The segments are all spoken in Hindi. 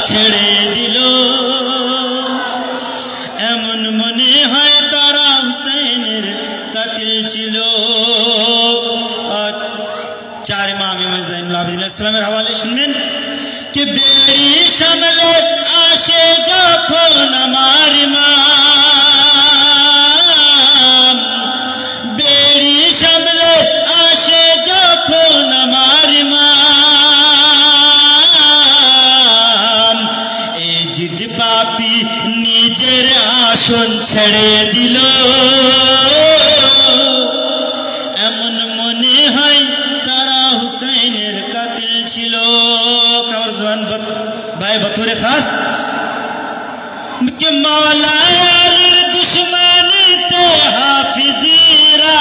ছেড়ে দিল এমন মনে হয় তারা হুসাইনের কাতিল ছিল। চার ইমাম জাইনুল আবেদিন ইসলামের হওয়ালে শুনবেন कि बेड़ी सामले आशे যখন আমার ইমাম बेड़ी सामले आशे যখন আমার ইমাম এ জিদ পাপী নিজের আসন ছেড়ে দিল এমন মনে হয় তারা হুসাইনের কাতিল ছিল। কামর জওয়ান ভাই বতরে খাস कि मौला अलीर दुश्मनीते हाफिजीरा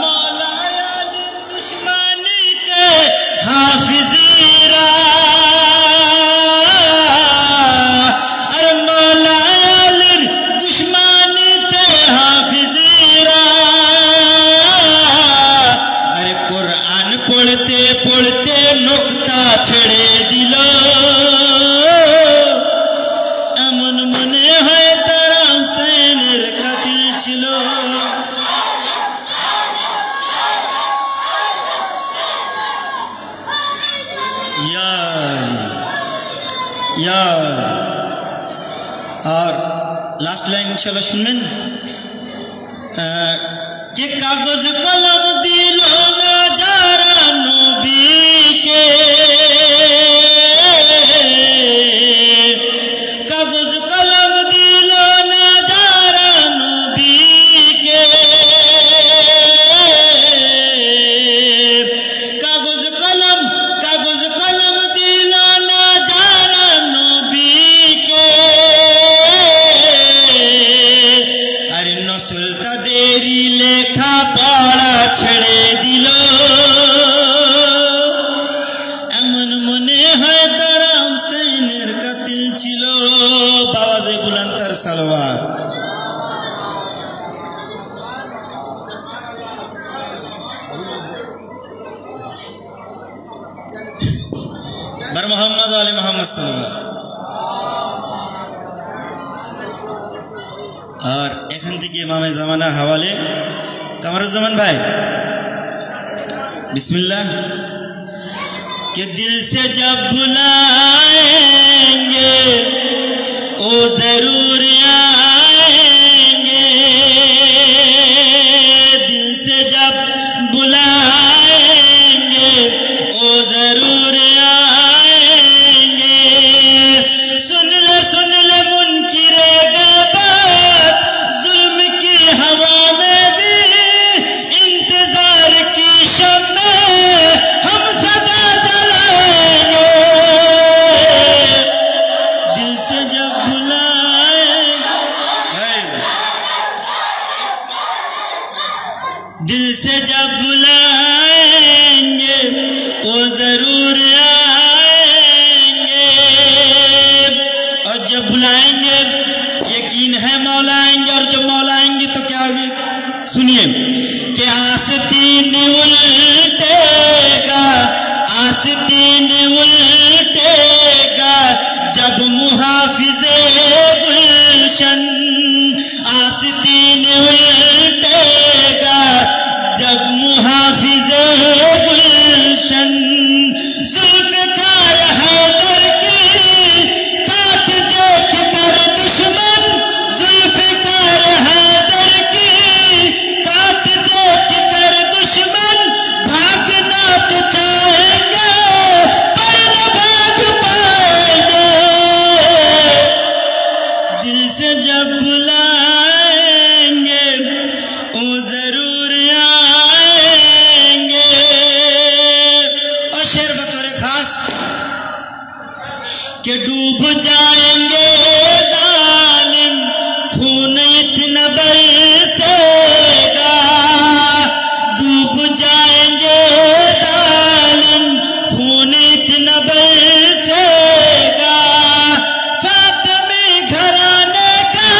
मौला अलीर दुश्मनीते हाफिजीरा अरे मौला अलीर दुश्मनीते हाफिजीरा अरे कुरान पढ़ते पढ़ते नुक्ता छेड़े दिल এমন মনে হয় তারা হুসাইনের কাতিল ছিল। और लास्ट लाइन इंशाल्लाह सुनবেন कि कागज कलम दिल ना जारा नबी के कागज कलम दिल ना जारा नबी के कागज कलम दिल ना जारा नबी के अरे नस्ल तादेरी लेखा पढ़ा ছেড়ে দিল এমন মনে হয় তারা হুসাইনের কাতিল ছিল। বাওয়াজে বুলন্দ তার সালোয়ার बर मोहम्मद आले मोहम्मद सल्लल्लाहु और এখান থেকে ইমামে জামানা हवाले कमरुज्जमान भाई बिस्मिल्लाह कि दिल से जब बुलाएंगे ओ जरूर आएंगे दिल से जब बुलाएंगे ओ जरूर आएंगे सुन ले मुनकिरे गैबत जुल्म की हवा में भी इंतजार की शम्मे हम सदा जलाएंगे दिल से जब बुलाएंगे दिल से जब बुलाएंगे वो जरूर आएंगे और जब बुलाएंगे यकीन है मौला आएंगे और जब मौला आएंगे तो क्या होगी सुनिए कि आस्तीन उल्टेगा जब मुहाफिजे गुलशन आस्तीन उल्टेगा जब मुहाफिजे गुलशन जुल्फ़िकार हैदर की काट देख कर दुश्मन जुल्फ़िकार हैदर की काट देख कर दुश्मन भागना तो चाहेंगे पर न भाग पाएंगे दिल से जब बुलाएंगे वो जरूर आएंगे। और शेर बतौर खास कि डूब जाएंगे जालिम खून इतना बरसेगा डूब जाएंगे जालिम खून इतना बरसेगा फातिमी घराने का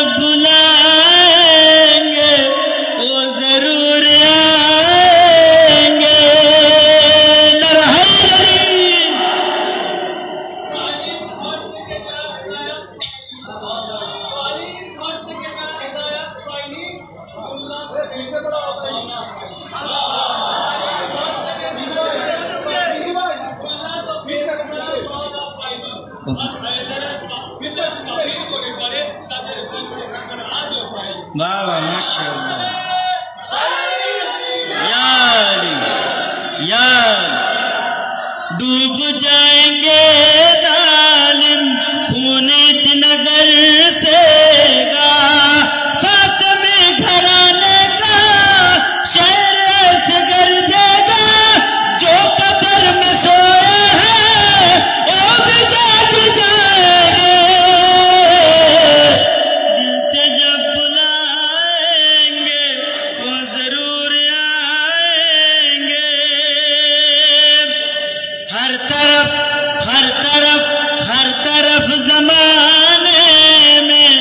जब बुलाएंगे वो जरूर आएंगे। वाह वाह माशाअल्लाह। या डूब जाएंगे जालिम खूनित नगर से गा फातिमी घराने का शेर से गरजेगा। जो कब्र में सोए हैं वो भी जाग जाएंगे। दिल से जब बुलाएंगे वो जरूर आएंगे। हर तरफ जमाने में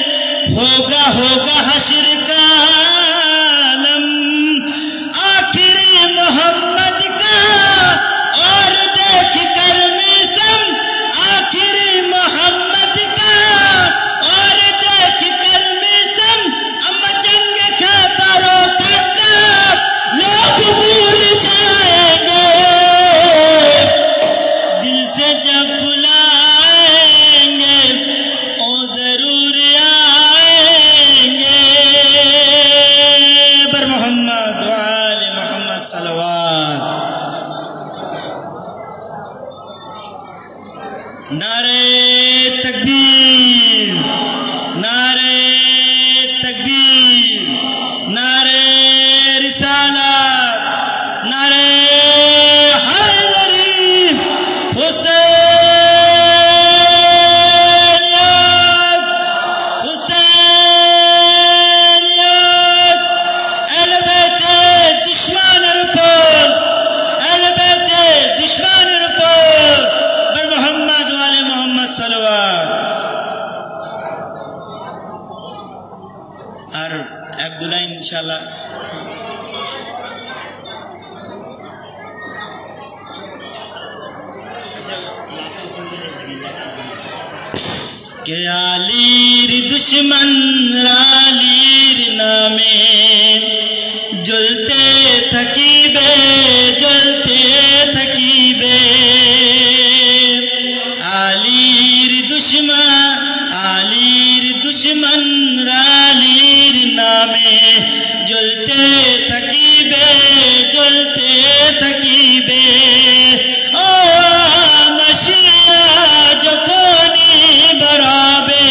होगा हश्र का आलम। आखिरी मोहम्मद का और देख कर मिसम। आखिरी मोहम्मद का और देख कर मिसम। जंग खैबरों का नाम लोग भूल जाएंगे। दिल से जब बुलाएंगे वो जरूर आएंगे। बर मोहम्मद वाले मोहम्मद सल्लल्लाहु। नारे तकबीर, नारे तकबीर, नारे रिसालत, नारे हैदरी, हुसैनियत, हुसैनियत। अहले बैत दुश्मनों पर, अहले बैत दुश्मनों पर बर मोहम्मद वाले मोहम्मद सल्लल्लाहु। और एक दो लाइन इंशाल्लाह। के आलीर दुश्मन रालीर नामे जलते थकीबे, जलते थकीबे। आलीर दुश्मन रालीर नामे जलते थकीबे, जलते थकीबे। ओ मशिया যখনই বাড়াবে,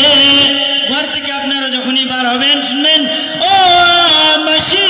ঘর থেকে আপনারা যখনই বার হবেন শুনবেন ও মশিয়া